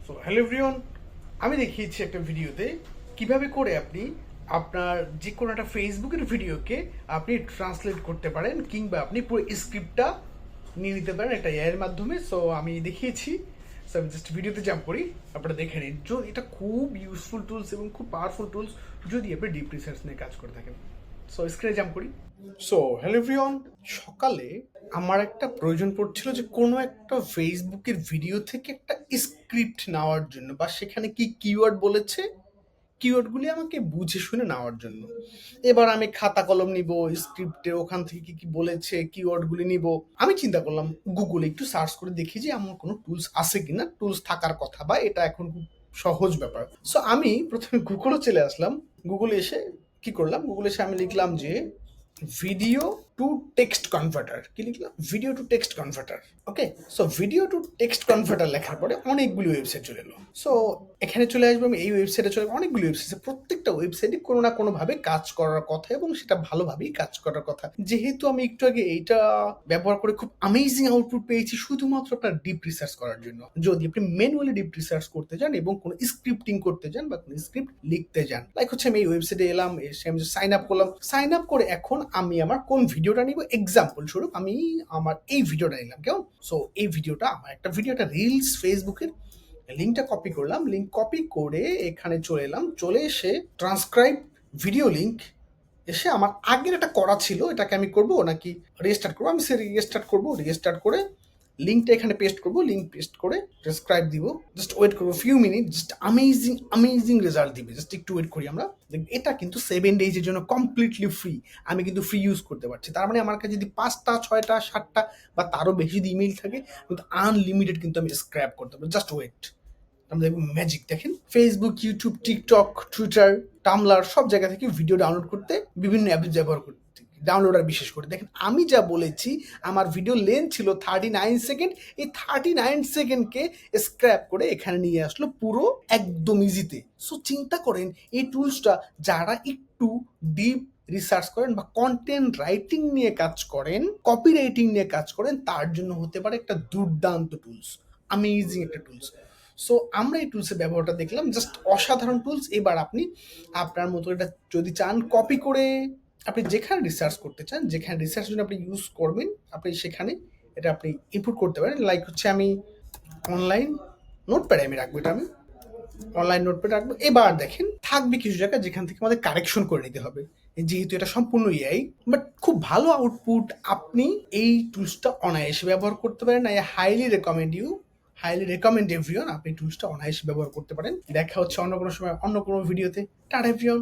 So hello everyone, আমি দেখিয়েছি একটা ভিডিওতে কিভাবে করে আপনি আপনার যে কোনো একটা ফেসবুকের ভিডিওকে আপনি ট্রান্সলেট করতে পারেন, কিংবা আপনি পুরো স্ক্রিপ্টটা নিয়ে নিতে পারেন একটা এর মাধ্যমে। সো আমি দেখিয়েছি। সো আমি জাস্ট ভিডিওতে জাম্প করি, আপনারা দেখে নিন। এটা খুব ইউজফুল টুলস এবং খুব পাওয়ারফুল টুলস যদি আপনি ডিপ রিসার্চ নিয়ে কাজ করে থাকেন। সো স্ক্রিনে জাম্প করি। সো হ্যালো এভরিওয়ান, সকালে আমার একটা প্রয়োজন পড়ছিল যে কোনো একটা ফেসবুকের ভিডিও থেকে একটা স্ক্রিপ্ট নেওয়ার জন্য, বা সেখানে কি কিওয়ার্ড বলেছে কিওয়ার্ডগুলি আমাকে বুঝে শুনে নেওয়ার জন্য। এবার আমি খাতা কলম নিব, স্ক্রিপ্টে ওখান থেকে কি কি বলেছে কিওয়ার্ডগুলি নিব। আমি চিন্তা করলাম গুগলে একটু সার্চ করে দেখি যে আমার কোনো টুলস আছে কিনা। টুলস থাকার কথা, বা এটা এখন খুব সহজ ব্যাপার। সো আমি প্রথমে গুগলে চলে আসলাম। গুগলে এসে কি করলাম, গুগলে এসে আমি লিখলাম যে ভিডিও টু টেক্সট কনভার্টার। কি লিখলাম? Video to text converter. Okay, so video to text converter লেখার পরে অনেকগুলি ওয়েবসাইট চলে এলো। সো এখানে চলে আসবো, আমি এই ওয়েবসাইটে চলে আসবো। অনেকগুলি ওয়েবসাইট, প্রত্যেকটা ওয়েবসাইটে কোনো না কোনোভাবে কাজ করার কথা, এবং সেটা ভালোভাবেই কাজ করার কথা। যেহেতু আমি একটু আগে এইটা ব্যবহার করে খুব অ্যামেজিং আউটপুট পেয়েছি শুধুমাত্র আপনার ডিপ রিসার্চ করার জন্য। যদি আপনি ম্যানুয়ালি ডিপ রিসার্চ করতে চান এবং কোনো স্ক্রিপ্টিং করতে চান বা কোনো স্ক্রিপ্ট লিখতে চান, লাইক হচ্ছে আমি এই ওয়েবসাইটে এলাম, এসে আমি সাইন আপ করলাম। সাইন আপ করে এখন আমি আমার কোন ভিডিওটা নিব, এক্সাম্পল স্বরূপ আমি আমার এই ভিডিওটা নিলাম। কেমন? সো এই ভিডিওটা আমার একটা ভিডিও, একটা রিলস ফেসবুকের। লিঙ্কটা কপি করলাম, লিঙ্ক কপি করে এখানে চলে এলাম। চলে এসে ট্রান্সক্রাইব ভিডিও লিঙ্ক, এসে আমার আগের একটা করা ছিল, এটাকে আমি করব নাকি রিস্টার্ট করবো? আমি সে রিস্টার্ট করবো। রিস্টার্ট করে লিঙ্কটা এখানে পেস্ট করবো, লিঙ্ক পেস্ট করে সাবস্ক্রাইব দিব। জাস্ট ওয়েট করবো few minute, just amazing amazing result দিবে। জাস্ট একটু ওয়েট করি আমরা। এটা কিন্তু 7 ডেজের জন্য কমপ্লিটলি ফ্রি। আমি কিন্তু ফ্রি ইউজ করতে পারছি। তার মানে আমার কাছে যদি 5টা 6টা 7টা বা তারও বেশি যদি ইমেল থাকে, কিন্তু আনলিমিটেড কিন্তু আমি স্ক্র্যাপ করতে পারবো। জাস্ট ওয়েট, আমরা দেখবো ম্যাজিক। দেখেন, ফেসবুক, ইউটিউব, টিকটক, টুইটার, টামলার সব জায়গা থেকে ভিডিও ডাউনলোড করতে, বিভিন্ন অ্যাপ ব্যবহার করতে, ডাউনলোডার বিশেষ করে। দেখেন, আমি যা বলেছি, আমার ভিডিও লেন্থ ছিল 39 সেকেন্ড। এই 39 সেকেন্ডকে স্ক্র্যাপ করে এখানে নিয়ে আসলো পুরো একদম ইজিতে। সো চিন্তা করেন, এই টুলসটা যারা একটু ডিপ রিসার্চ করেন বা কন্টেন্ট রাইটিং নিয়ে কাজ করেন, কপি রাইটিং নিয়ে কাজ করেন, তার জন্য হতে পারে একটা দুর্দান্ত টুলস, অ্যামেজিং একটা টুলস। সো আমরা এই টুলসের ব্যবহারটা দেখলাম, জাস্ট অসাধারণ টুলস। এবার আপনি আপনার মতো এটা যদি চান কপি করে আপনি যেখানে রিসার্চ করতে চান, যেখানে রিসার্চ জন্য আপনি ইউজ করবেন, আপনি সেখানে এটা আপনি ইনপুট করতে পারেন। লাইক হচ্ছে আমি অনলাইন নোটপ্যাডে আমি রাখবো, এটা আমি অনলাইন নোটপ্যাড রাখবো। এবার দেখেন, থাকবে কিছু জায়গা যেখান থেকে আমাদের কারেকশন করে নিতে হবে, যেহেতু এটা সম্পূর্ণ এআই। বাট খুব ভালো আউটপুট। আপনি এই টুলসটা অনায়াসে ব্যবহার করতে পারেন। আই হাইলি রেকমেন্ড এভরিওয়ান, আপনি টুলসটা অনায়াসে ব্যবহার করতে পারেন। দেখা হচ্ছে অন্য কোনো সময় অন্য কোনো ভিডিওতে। Tata everyone.